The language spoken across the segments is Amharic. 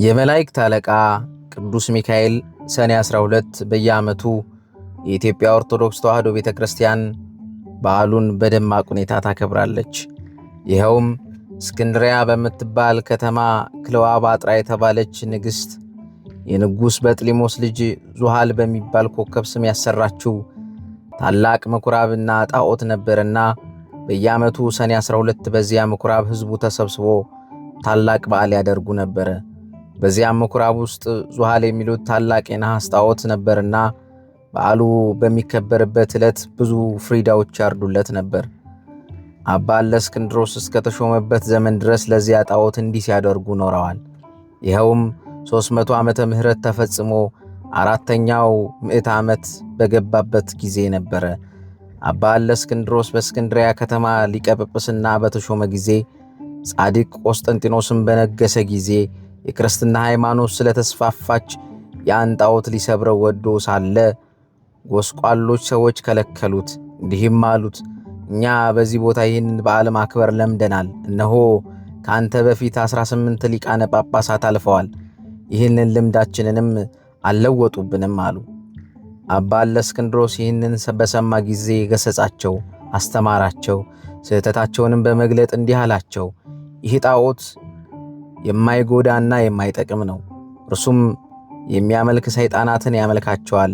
የመላእክት አለቃ ቅዱስ ሚካኤል ሰኔ 12 በየዓመቱ የኢትዮጵያ ኦርቶዶክስ ተዋሕዶ ቤተክርስቲያን በዓሉን በደማቅ ሁኔታ ታከብራለች። ይኸውም እስክንድሪያ በምትባል ከተማ ክለዋባጥራ የተባለች ንግሥት የንጉሥ በጥሊሞስ ልጅ ዙሃል በሚባል ኮከብ ስም ያሰራችው ታላቅ ምኩራብና ጣዖት ነበርና በየዓመቱ ሰኔ 12 በዚያ ምኩራብ ሕዝቡ ተሰብስቦ ታላቅ በዓል ያደርጉ ነበር። በዚያም ምኩራብ ውስጥ ዙሃል የሚሉት ታላቅ የነሐስ ጣዖት ነበርና በዓሉ በሚከበርበት ዕለት ብዙ ፍሪዳዎች ያርዱለት ነበር። አባ እለእስክንድሮስ እስከተሾመበት ዘመን ድረስ ለዚያ ጣዖት እንዲህ ሲያደርጉ ኖረዋል። ይኸውም 300 ዓመተ ምህረት ተፈጽሞ 4ኛው ምዕተ ዓመት በገባበት ጊዜ ነበረ። አባ እለእስክንድሮስ በእስክንድሪያ ከተማ ሊቀ ጵጵስና በተሾመ ጊዜ ጻድቅ ቆስጠንጢኖስም በነገሰ ጊዜ የክርስትና ሃይማኖት ስለተስፋፋች ያን ጣዖት ሊሰብረው ወዶ ሳለ ጎስቋሎች ሰዎች ከለከሉት። እንዲህም አሉት፣ እኛ በዚህ ቦታ ይህንን በዓል ማክበር ለምደናል። እነሆ ከአንተ በፊት 18 ሊቃነ ጳጳሳት አልፈዋል፣ ይህንን ልምዳችንንም አልለወጡብንም አሉ። አባ እለእስክንድሮስ ይህንን በሰማ ጊዜ ገሰጻቸው፣ አስተማራቸው። ስህተታቸውንም በመግለጥ እንዲህ አላቸው፣ ይህ ጣዖት የማይጎዳና የማይጠቅም ነው። እርሱም የሚያመልክ ሰይጣናትን ያመልካቸዋል።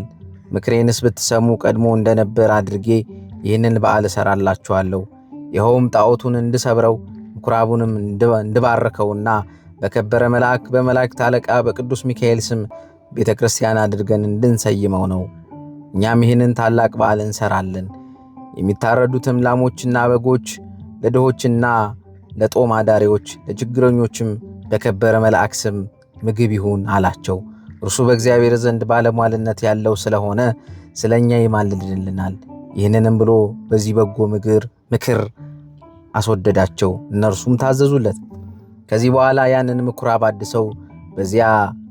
ምክሬንስ ብትሰሙ ቀድሞ እንደነበር አድርጌ ይህንን በዓል እሰራላችኋለሁ። ይኸውም ጣዖቱን እንድሰብረው ምኩራቡንም እንድባርከውና በከበረ መልአክ በመላእክት አለቃ በቅዱስ ሚካኤል ስም ቤተ ክርስቲያን አድርገን እንድንሰይመው ነው። እኛም ይህንን ታላቅ በዓል እንሰራለን። የሚታረዱትም ላሞችና በጎች ለድሆችና ለጦም አዳሪዎች ለችግረኞችም በከበረ መልአክ ስም ምግብ ይሁን አላቸው። እርሱ በእግዚአብሔር ዘንድ ባለሟልነት ያለው ስለሆነ ስለኛ ይማልድልናል። ይህንንም ብሎ በዚህ በጎ ምክር አስወደዳቸው። እነርሱም ታዘዙለት። ከዚህ በኋላ ያንን ምኩራብ አድሰው በዚያ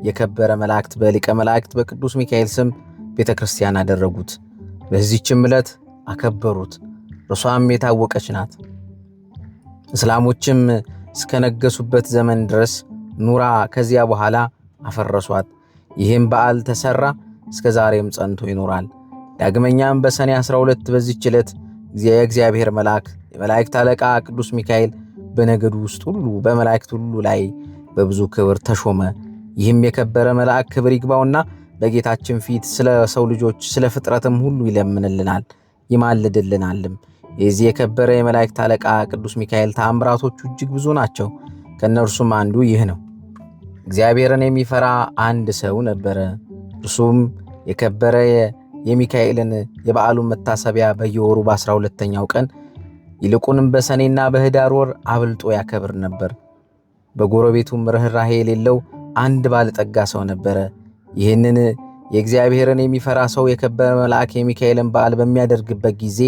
የከበረ መላእክት በሊቀ መላእክት በቅዱስ ሚካኤል ስም ቤተ ክርስቲያን አደረጉት። በዚህችም ዕለት አከበሩት። እርሷም የታወቀች ናት። እስላሞችም እስከነገሱበት ዘመን ድረስ ኑራ ከዚያ በኋላ አፈረሷት። ይህም በዓል ተሰራ፣ እስከ ዛሬም ጸንቶ ይኖራል። ዳግመኛም በሰኔ 12 በዚህች ዕለት የእግዚአብሔር መልአክ የመላእክት አለቃ ቅዱስ ሚካኤል በነገዱ ውስጥ ሁሉ በመላእክት ሁሉ ላይ በብዙ ክብር ተሾመ። ይህም የከበረ መልአክ ክብር ይግባውና በጌታችን ፊት ስለ ሰው ልጆች ስለ ፍጥረትም ሁሉ ይለምንልናል ይማልድልናልም። የዚህ የከበረ የመላእክት አለቃ ቅዱስ ሚካኤል ተአምራቶቹ እጅግ ብዙ ናቸው። ከእነርሱም አንዱ ይህ ነው። እግዚአብሔርን የሚፈራ አንድ ሰው ነበረ። እርሱም የከበረ የሚካኤልን የበዓሉን መታሰቢያ በየወሩ በ12ኛው ቀን ይልቁንም በሰኔና በህዳር ወር አብልጦ ያከብር ነበር። በጎረቤቱም ርኅራኄ የሌለው አንድ ባለጠጋ ሰው ነበረ። ይህንን የእግዚአብሔርን የሚፈራ ሰው የከበረ መልአክ የሚካኤልን በዓል በሚያደርግበት ጊዜ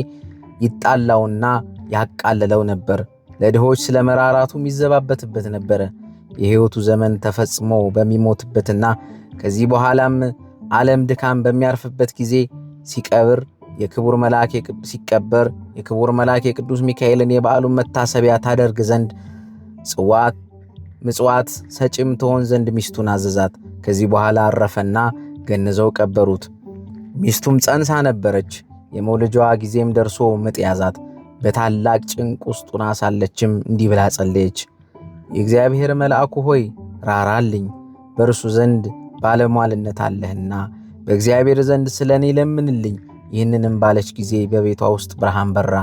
ይጣላውና ያቃልለው ነበር። ለድሆች ስለ መራራቱም ይዘባበትበት ነበረ። የሕይወቱ ዘመን ተፈጽሞ በሚሞትበትና ከዚህ በኋላም ዓለም ድካም በሚያርፍበት ጊዜ ሲቀበር የክቡር መልአክ የቅዱስ ሚካኤልን የበዓሉን መታሰቢያ ታደርግ ዘንድ ምጽዋት ሰጪም ትሆን ዘንድ ሚስቱን አዘዛት። ከዚህ በኋላ አረፈና ገንዘው ቀበሩት። ሚስቱም ጸንሳ ነበረች። የመውለጃዋ ጊዜም ደርሶ ምጥ ያዛት። በታላቅ ጭንቅ ውስጥ ሆና ሳለችም እንዲህ ብላ ጸለየች። የእግዚአብሔር መልአኩ ሆይ ራራልኝ፣ በእርሱ ዘንድ ባለሟልነት አለህና በእግዚአብሔር ዘንድ ስለ እኔ ለምንልኝ። ይህንንም ባለች ጊዜ በቤቷ ውስጥ ብርሃን በራ፣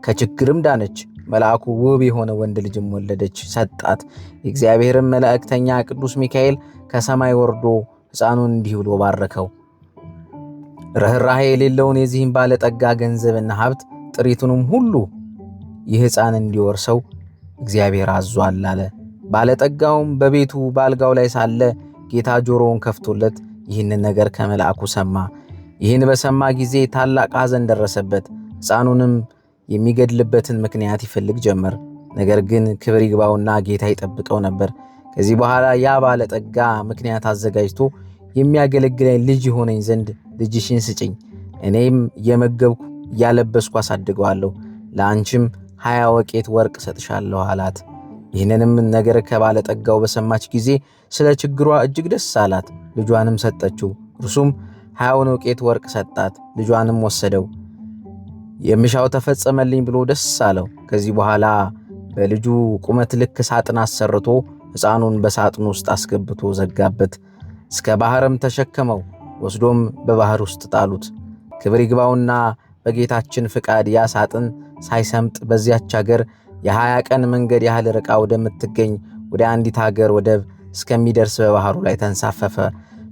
ከችግርም ዳነች። መልአኩ ውብ የሆነ ወንድ ልጅም ወለደች፣ ሰጣት። የእግዚአብሔርን መልእክተኛ ቅዱስ ሚካኤል ከሰማይ ወርዶ ሕፃኑን እንዲህ ብሎ ባረከው። ርኅራኄ የሌለውን የዚህም ባለጠጋ ገንዘብና ሀብት ጥሪቱንም ሁሉ ይህ ሕፃን እንዲወርሰው እግዚአብሔር አዟል አለ። ባለጠጋውም በቤቱ በአልጋው ላይ ሳለ ጌታ ጆሮውን ከፍቶለት ይህንን ነገር ከመልአኩ ሰማ። ይህን በሰማ ጊዜ ታላቅ ሐዘን ደረሰበት። ሕፃኑንም የሚገድልበትን ምክንያት ይፈልግ ጀመር። ነገር ግን ክብር ይግባውና ጌታ ይጠብቀው ነበር። ከዚህ በኋላ ያ ባለጠጋ ምክንያት አዘጋጅቶ የሚያገለግለኝ ልጅ ይሆነኝ ዘንድ ልጅሽን ስጭኝ፣ እኔም እየመገብኩ እያለበስኩ አሳድገዋለሁ፣ ለአንቺም 20 ወቄት ወርቅ ሰጥሻለሁ አላት። ይህንንም ነገር ከባለጠጋው በሰማች ጊዜ ስለ ችግሯ እጅግ ደስ አላት። ልጇንም ሰጠችው። እርሱም 20 ወቄት ወርቅ ሰጣት። ልጇንም ወሰደው። የሚሻው ተፈጸመልኝ ብሎ ደስ አለው። ከዚህ በኋላ በልጁ ቁመት ልክ ሳጥን አሰርቶ ሕፃኑን በሳጥኑ ውስጥ አስገብቶ ዘጋበት። እስከ ባህርም ተሸከመው፣ ወስዶም በባህር ውስጥ ጣሉት። ክብር ይግባውና በጌታችን ፍቃድ ያ ሳጥን ሳይሰምጥ በዚያች አገር የ20 ቀን መንገድ ያህል ርቃ ወደምትገኝ ወደ አንዲት አገር ወደብ እስከሚደርስ በባህሩ ላይ ተንሳፈፈ።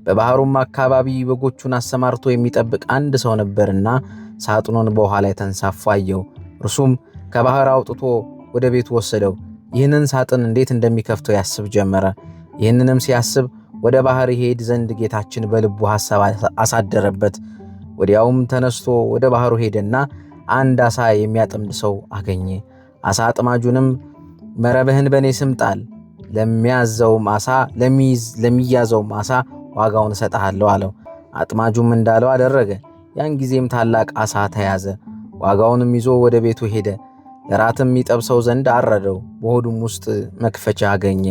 በባህሩም አካባቢ በጎቹን አሰማርቶ የሚጠብቅ አንድ ሰው ነበርና ሳጥኑን በውሃ ላይ ተንሳፎ አየው። እርሱም ከባህር አውጥቶ ወደ ቤቱ ወሰደው። ይህንን ሳጥን እንዴት እንደሚከፍተው ያስብ ጀመረ። ይህንንም ሲያስብ ወደ ባህር ይሄድ ዘንድ ጌታችን በልቡ ሐሳብ አሳደረበት። ወዲያውም ተነስቶ ወደ ባህሩ ሄደና አንድ ዓሣ የሚያጠምድ ሰው አገኘ። ዓሣ አጥማጁንም መረብህን በእኔ ስም ጣል፣ ለሚያዘውም ዓሣ ዋጋውን እሰጥሃለሁ አለው። አጥማጁም እንዳለው አደረገ። ያን ጊዜም ታላቅ ዓሣ ተያዘ። ዋጋውንም ይዞ ወደ ቤቱ ሄደ። ለራትም ይጠብሰው ዘንድ አረደው። በሆዱም ውስጥ መክፈቻ አገኘ።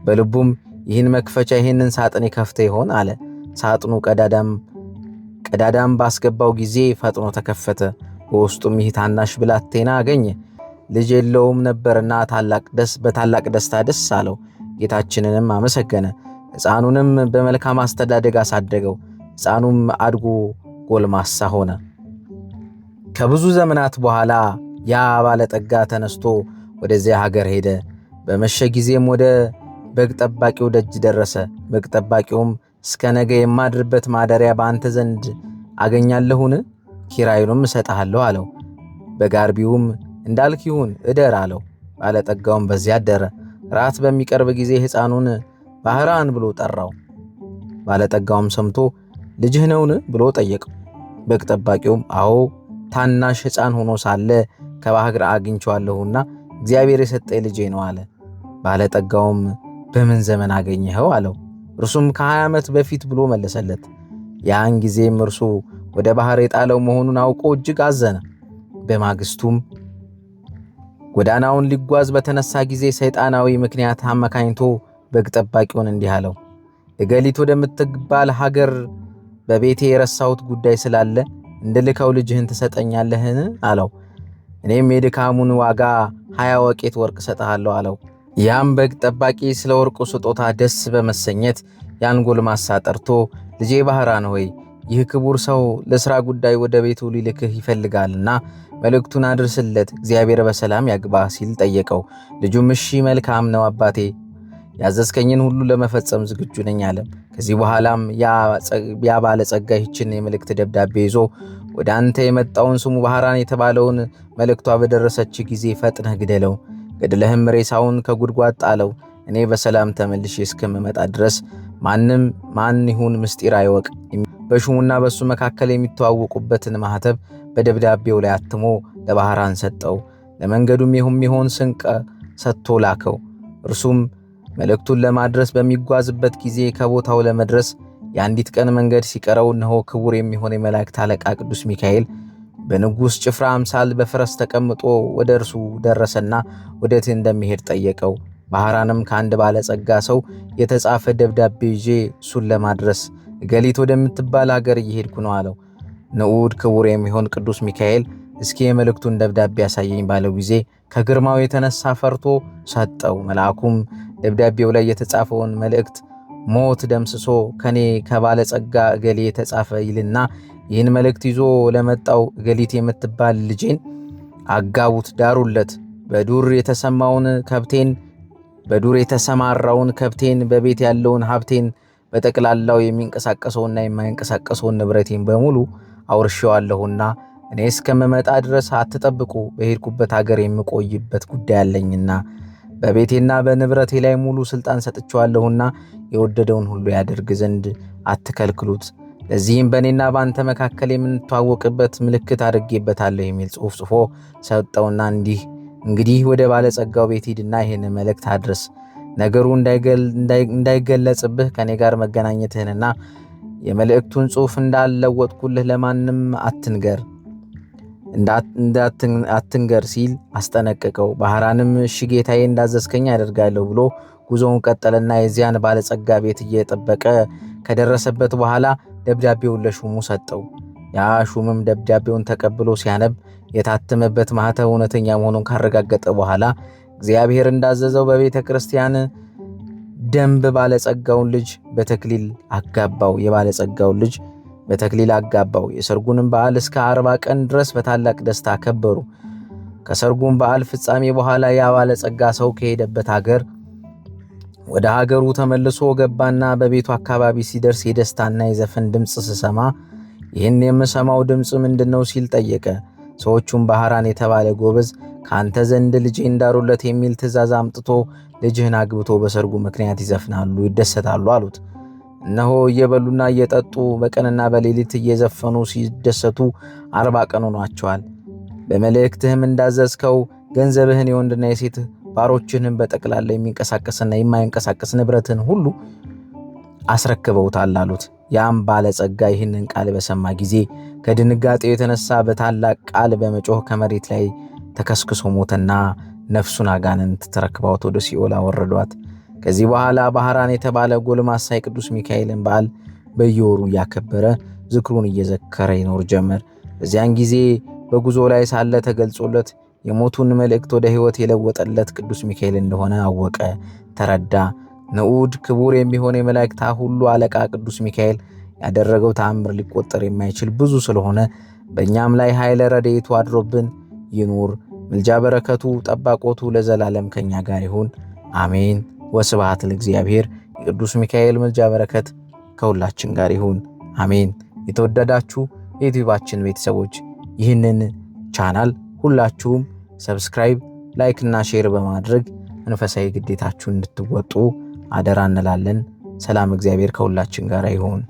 በልቡም ይህን መክፈቻ ይህንን ሳጥን ይከፍተ ይሆን አለ። ሳጥኑ ቀዳዳም ባስገባው ጊዜ ፈጥኖ ተከፈተ። በውስጡም ይህ ታናሽ ብላቴና አገኘ። ልጅ የለውም ነበርና በታላቅ ደስታ ደስ አለው። ጌታችንንም አመሰገነ። ሕፃኑንም በመልካም አስተዳደግ አሳደገው። ሕፃኑም አድጎ ጎልማሳ ሆነ። ከብዙ ዘመናት በኋላ ያ ባለጠጋ ተነስቶ ወደዚያ ሀገር ሄደ። በመሸ ጊዜም ወደ በግ ጠባቂው ደጅ ደረሰ። በግ ጠባቂውም እስከ ነገ የማድርበት ማደሪያ በአንተ ዘንድ አገኛለሁን? ኪራዩንም እሰጥሃለሁ አለው። በግ አርቢውም እንዳልክ ይሁን እደር አለው። ባለጠጋውም በዚያ አደረ። ራት በሚቀርብ ጊዜ ሕፃኑን ባህራን ብሎ ጠራው። ባለጠጋውም ሰምቶ ልጅህ ነውን ብሎ ጠየቀው። በግ ጠባቂውም አዎ፣ ታናሽ ሕፃን ሆኖ ሳለ ከባህር አግኝቼዋለሁና እግዚአብሔር የሰጠኝ ልጄ ነው አለ። ባለጠጋውም በምን ዘመን አገኘኸው አለው። እርሱም ከ20 ዓመት በፊት ብሎ መለሰለት። ያን ጊዜም እርሱ ወደ ባህር የጣለው መሆኑን አውቆ እጅግ አዘነ። በማግስቱም ጎዳናውን ሊጓዝ በተነሳ ጊዜ ሰይጣናዊ ምክንያት አመካኝቶ በግ ጠባቂውን እንዲህ አለው፣ እገሊት ወደምትባል ሀገር በቤቴ የረሳሁት ጉዳይ ስላለ እንድልከው ልጅህን ትሰጠኛለህን አለው። እኔም የድካሙን ዋጋ 20 ወቄት ወርቅ እሰጥሃለሁ አለው። ያም በግ ጠባቂ ስለ ወርቁ ስጦታ ደስ በመሰኘት ያን ጎልማሳ ጠርቶ ልጄ ባህራን ሆይ ይህ ክቡር ሰው ለሥራ ጉዳይ ወደ ቤቱ ሊልክህ ይፈልጋልና መልእክቱን አድርስለት፣ እግዚአብሔር በሰላም ያግባ ሲል ጠየቀው። ልጁም እሺ መልካም ነው አባቴ፣ ያዘዝከኝን ሁሉ ለመፈጸም ዝግጁ ነኝ አለ። ከዚህ በኋላም ያ ባለጸጋ ይህችን የመልእክት ደብዳቤ ይዞ ወደ አንተ የመጣውን ስሙ ባህራን የተባለውን መልእክቷ በደረሰች ጊዜ ፈጥነህ ግደለው፣ ገድለህም ሬሳውን ከጉድጓድ ጣለው። እኔ በሰላም ተመልሼ እስከምመጣ ድረስ ማን ይሁን ምስጢር አይወቅ። በሹሙና በሱ መካከል የሚተዋወቁበትን ማህተብ በደብዳቤው ላይ አትሞ ለባህራን ሰጠው። ለመንገዱም የሚሆን ስንቅ ሰጥቶ ላከው። እርሱም መልእክቱን ለማድረስ በሚጓዝበት ጊዜ ከቦታው ለመድረስ የአንዲት ቀን መንገድ ሲቀረው እነሆ ክቡር የሚሆን የመላእክት አለቃ ቅዱስ ሚካኤል በንጉሥ ጭፍራ አምሳል በፈረስ ተቀምጦ ወደ እርሱ ደረሰና ወዴት እንደሚሄድ ጠየቀው። ባህራንም ከአንድ ባለጸጋ ሰው የተጻፈ ደብዳቤ ይዤ እሱን ለማድረስ እገሊት ወደምትባል አገር እየሄድኩ ነው አለው። ንዑድ ክቡር የሚሆን ቅዱስ ሚካኤል እስኪ የመልእክቱን ደብዳቤ ያሳየኝ ባለው ጊዜ ከግርማው የተነሳ ፈርቶ ሰጠው። መልአኩም ደብዳቤው ላይ የተጻፈውን መልእክት ሞት ደምስሶ ከኔ ከባለጸጋ እገሌ የተጻፈ ይልና ይህን መልእክት ይዞ ለመጣው እገሊት የምትባል ልጄን አጋቡት፣ ዳሩለት። በዱር የተሰማራውን ከብቴን፣ በቤት ያለውን ሀብቴን፣ በጠቅላላው የሚንቀሳቀሰውና የማይንቀሳቀሰውን ንብረቴን በሙሉ አውርሼዋለሁና እኔ እስከምመጣ ድረስ አትጠብቁ። በሄድኩበት ሀገር የምቆይበት ጉዳይ አለኝና በቤቴና በንብረቴ ላይ ሙሉ ሥልጣን ሰጥቼዋለሁና የወደደውን ሁሉ ያደርግ ዘንድ አትከልክሉት። ለዚህም በእኔና በአንተ መካከል የምንተዋወቅበት ምልክት አድርጌበታለሁ የሚል ጽሑፍ ጽፎ ሰጠውና እንግዲህ ወደ ባለጸጋው ቤት ሂድና ይህን መልእክት አድርስ። ነገሩ እንዳይገለጽብህ ከኔ ጋር መገናኘትህንና የመልእክቱን ጽሑፍ እንዳልለወጥኩልህ ለማንም አትንገር። አትንገር ሲል አስጠነቀቀው። ባህራንም እሺ ጌታዬ እንዳዘዝከኝ አደርጋለሁ ብሎ ጉዞውን ቀጠለና የዚያን ባለጸጋ ቤት እየጠበቀ ከደረሰበት በኋላ ደብዳቤውን ለሹሙ ሰጠው። ያ ሹምም ደብዳቤውን ተቀብሎ ሲያነብ የታተመበት ማኅተም እውነተኛ መሆኑን ካረጋገጠ በኋላ እግዚአብሔር እንዳዘዘው በቤተ ክርስቲያን ደንብ ባለጸጋውን ልጅ በተክሊል አጋባው። የባለጸጋውን ልጅ በተክሊል አጋባው። የሰርጉንም በዓል እስከ 40 ቀን ድረስ በታላቅ ደስታ አከበሩ። ከሰርጉም በዓል ፍጻሜ በኋላ ያ ባለጸጋ ሰው ከሄደበት ሀገር ወደ ሀገሩ ተመልሶ ገባና በቤቱ አካባቢ ሲደርስ የደስታና የዘፈን ድምፅ ስሰማ ይህን የምሰማው ድምፅ ምንድነው ሲል ጠየቀ። ሰዎቹም ባህራን የተባለ ጎበዝ ካንተ ዘንድ ልጄ እንዳሩለት የሚል ትእዛዝ አምጥቶ ልጅህን አግብቶ በሰርጉ ምክንያት ይዘፍናሉ፣ ይደሰታሉ አሉት። እነሆ እየበሉና እየጠጡ በቀንና በሌሊት እየዘፈኑ ሲደሰቱ 40 ቀን ሆኗቸዋል። በመልእክትህም እንዳዘዝከው ገንዘብህን የወንድና የሴት ባሮችህንም በጠቅላላ የሚንቀሳቀስና የማይንቀሳቀስ ንብረትን ሁሉ አስረክበውታል አሉት። ያም ባለጸጋ ይህንን ቃል በሰማ ጊዜ ከድንጋጤው የተነሳ በታላቅ ቃል በመጮህ ከመሬት ላይ ተከስክሶ ሞተና ነፍሱን አጋንንት ተረክባውት ወደ ሲኦል አወረዷት። ከዚህ በኋላ ባህራን የተባለ ጎልማሳ የቅዱስ ሚካኤልን በዓል በየወሩ እያከበረ ዝክሩን እየዘከረ ይኖር ጀመር። በዚያን ጊዜ በጉዞ ላይ ሳለ ተገልጾለት የሞቱን መልእክት ወደ ሕይወት የለወጠለት ቅዱስ ሚካኤል እንደሆነ አወቀ፣ ተረዳ። ንዑድ ክቡር የሚሆን የመላእክት ሁሉ አለቃ ቅዱስ ሚካኤል ያደረገው ተአምር ሊቆጠር የማይችል ብዙ ስለሆነ በእኛም ላይ ኃይለ ረድኤቱ አድሮብን ይኑር። ምልጃ በረከቱ ጠባቆቱ ለዘላለም ከኛ ጋር ይሁን አሜን። ወስብሐት ለእግዚአብሔር። የቅዱስ ሚካኤል ምልጃ በረከት ከሁላችን ጋር ይሁን አሜን። የተወደዳችሁ የዩቲዩባችን ቤተሰቦች ይህንን ቻናል ሁላችሁም ሰብስክራይብ፣ ላይክ እና ሼር በማድረግ መንፈሳዊ ግዴታችሁን እንድትወጡ አደራ እንላለን። ሰላም እግዚአብሔር ከሁላችን ጋር ይሁን።